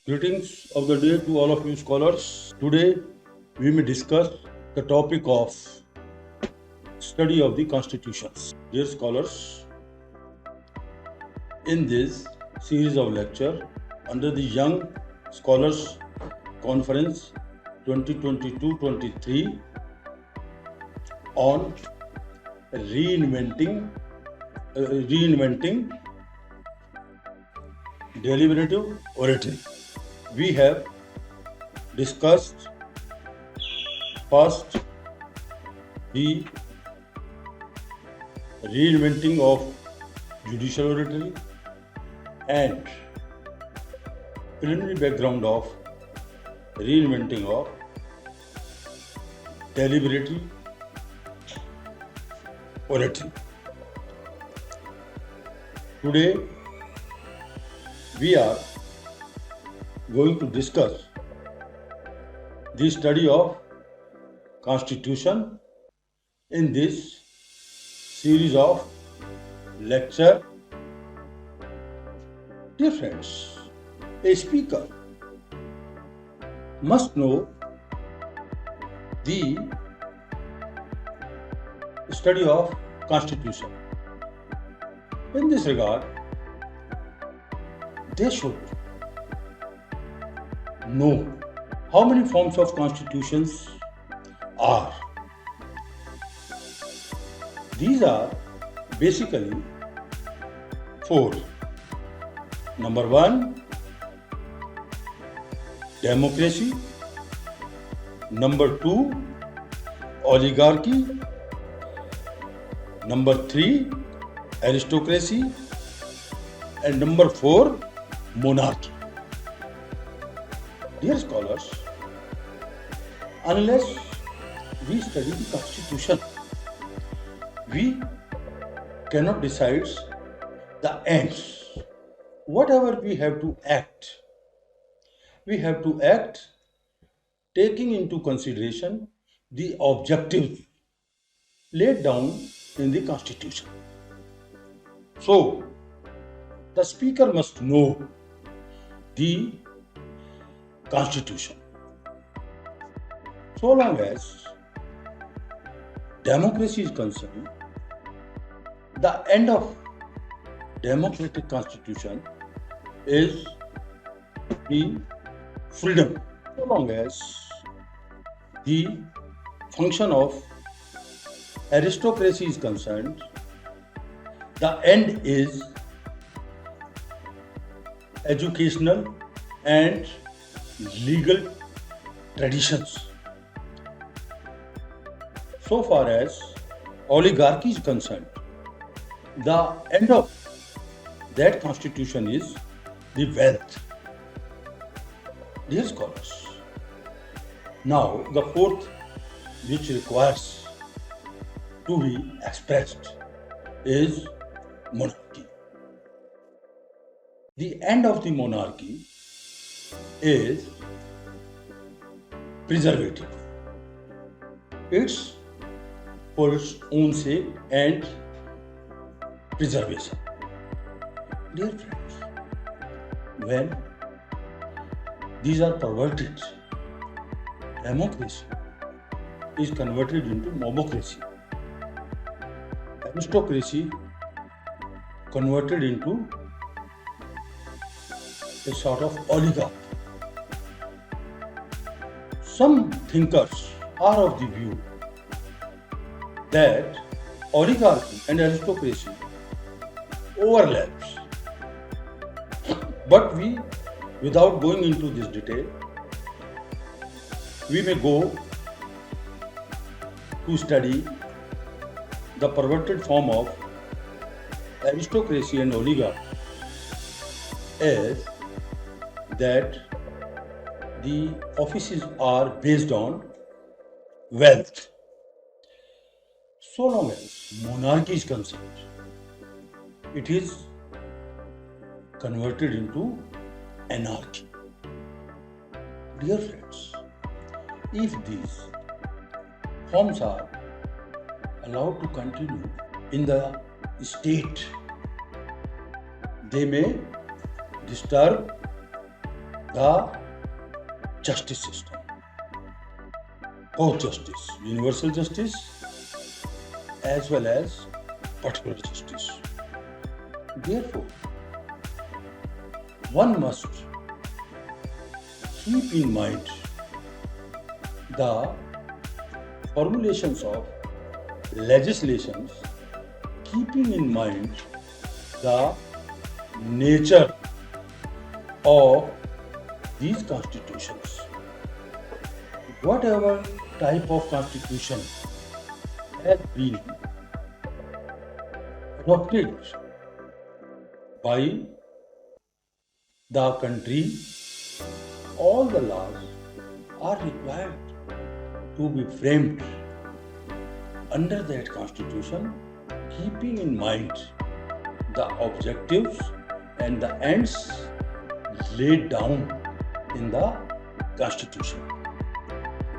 Greetings of the day to all of you scholars. Today we may discuss the topic of study of the constitutions. Dear scholars, in this series of lecture under the Young Scholars Conference 2022-23 on reinventing deliberative oratory, we have discussed first the reinventing of judicial oratory and preliminary background of reinventing of deliberative oratory. Today we are going to discuss the study of Constitution in this series of lecture. Dear friends, a speaker must know the study of Constitution. In this regard, they should know how many forms of constitutions are. These are basically four. Number one, democracy. Number two, oligarchy. Number three, aristocracy. And number four, monarchy. Dear scholars, unless we study the Constitution, we cannot decide the ends. Whatever we have to act taking into consideration the objectives laid down in the Constitution. So, the speaker must know the Constitution. So long as democracy is concerned, the end of democratic constitution is the freedom. So long as the function of aristocracy is concerned, the end is educational and legal traditions. So far as oligarchy is concerned, the end of that constitution is the wealth. Dear scholars, now the fourth which requires to be expressed is monarchy. The end of the monarchy is preservative. It's for its own sake and preservation. Dear friends, when these are perverted, democracy is converted into mobocracy. Aristocracy converted into a sort of oligarchy. Some thinkers are of the view that oligarchy and aristocracy overlaps. But we, without going into this detail, we may go to study the perverted form of aristocracy and oligarchy as that the offices are based on wealth. So long as monarchy is concerned, it is converted into anarchy. Dear friends, if these forms are allowed to continue in the state, they may disturb the justice system, both justice, universal justice as well as particular justice. Therefore, one must keep in mind the formulations of legislations, keeping in mind the nature of these constitutions. Whatever type of constitution has been adopted by the country, all the laws are required to be framed under that constitution, keeping in mind the objectives and the ends laid down in the constitution.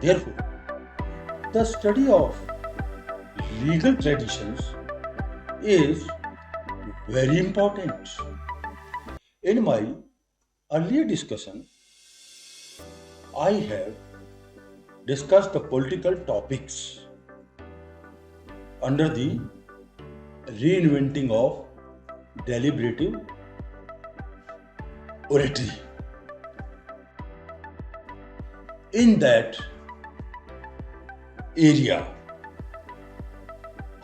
Therefore, the study of legal traditions is very important. In my earlier discussion, I have discussed the political topics under the reinventing of deliberative oratory. In that area,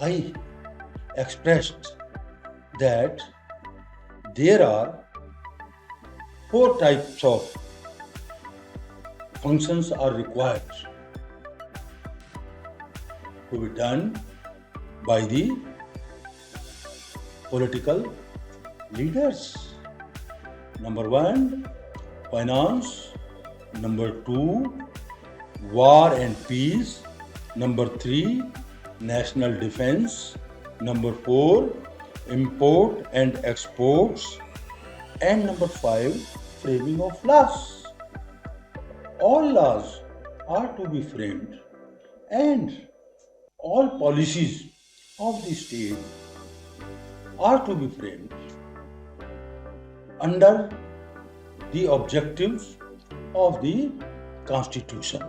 I expressed that there are four types of functions are required to be done by the political leaders. Number one, finance. Number two, war and peace. Number three, national defense. Number four, import and exports. And number five, framing of laws. All laws are to be framed and all policies of the state are to be framed under the objectives of the Constitution.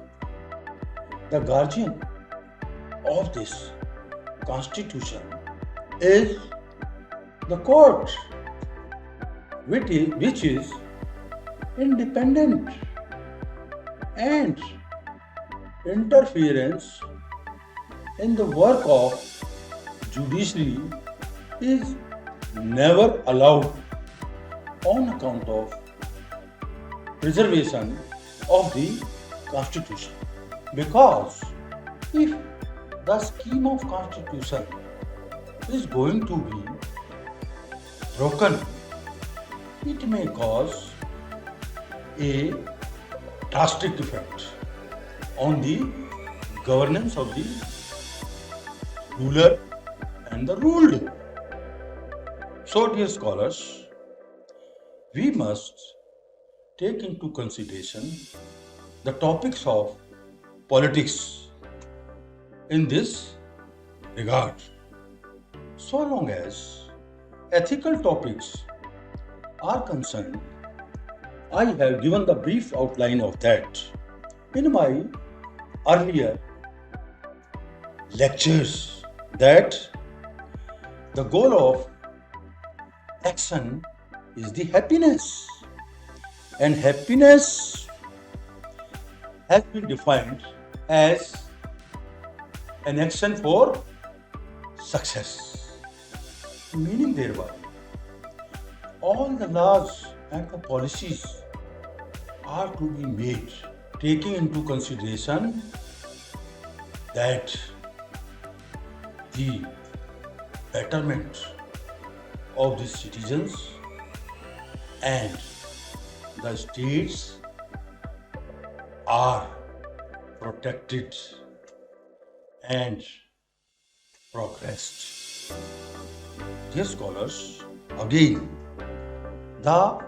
The guardian of this Constitution is the court, which is independent, and interference in the work of judiciary is never allowed on account of preservation of the Constitution. Because if the scheme of Constitution is going to be broken, it may cause a drastic effect on the governance of the ruler and the ruled. So, dear scholars, we must take into consideration the topics of politics in this regard. So long as ethical topics are concerned, I have given the brief outline of that in my earlier lectures, that the goal of action is the happiness, and happiness has been defined as an action for success, meaning thereby all the laws and the policies are to be made taking into consideration that the betterment of the citizens and the states are protected and progressed. Dear scholars, again, the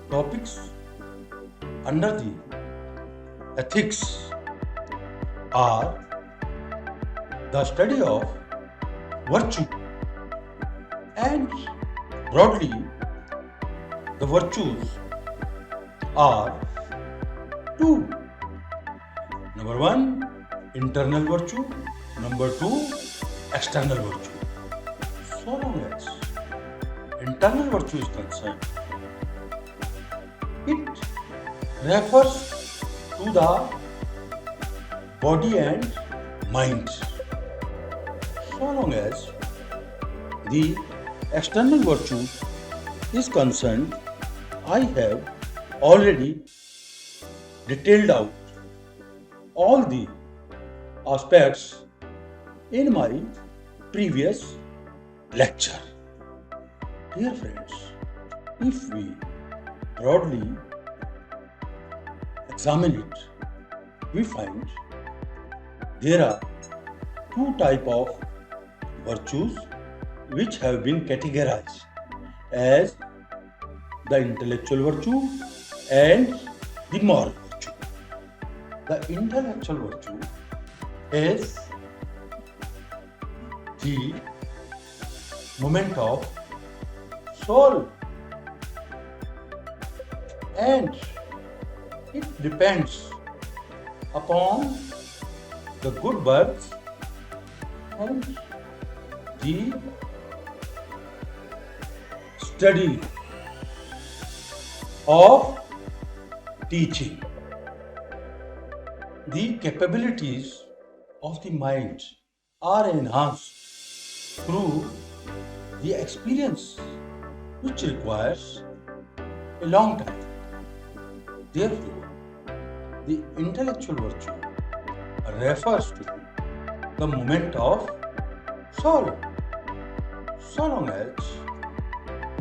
topics under the ethics are the study of virtue, and broadly the virtues are two. Number one, internal virtue. Number two, external virtue. So long as internal virtue is concerned, it refers to the body and mind. So long as the external virtue is concerned, I have already detailed out all the aspects in my previous lecture. Dear friends, if we broadly examine it, we find there are two types of virtues which have been categorized as the intellectual virtue and the moral virtue. The intellectual virtue is the moment of soul, and it depends upon the good birth and the study of teaching. The capabilities of the mind are enhanced through the experience, which requires a long time. Therefore, the intellectual virtue refers to the moment of soul. So long as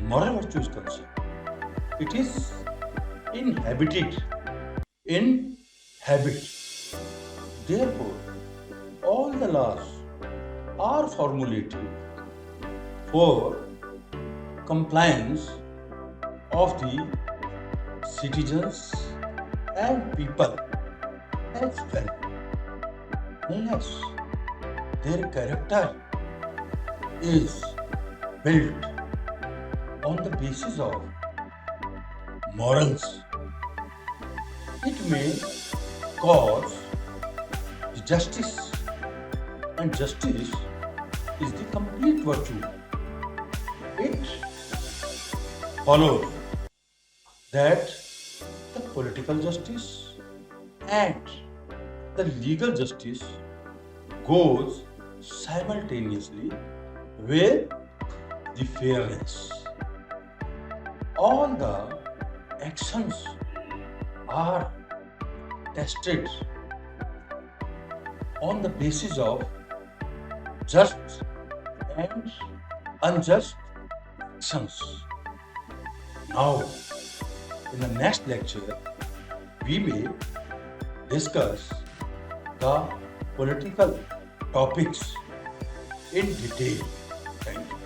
moral virtue is concerned, it is inhabited in habit. Therefore, all the laws are formulated for compliance of the citizens and people as well. Unless their character is built on the basis of morals, it may cause justice, and justice is the complete virtue. It follows that the political justice and the legal justice goes simultaneously with the fairness. All the actions are tested on the basis of just and unjust actions. Now, in the next lecture, we may discuss the political topics in detail. Thank you.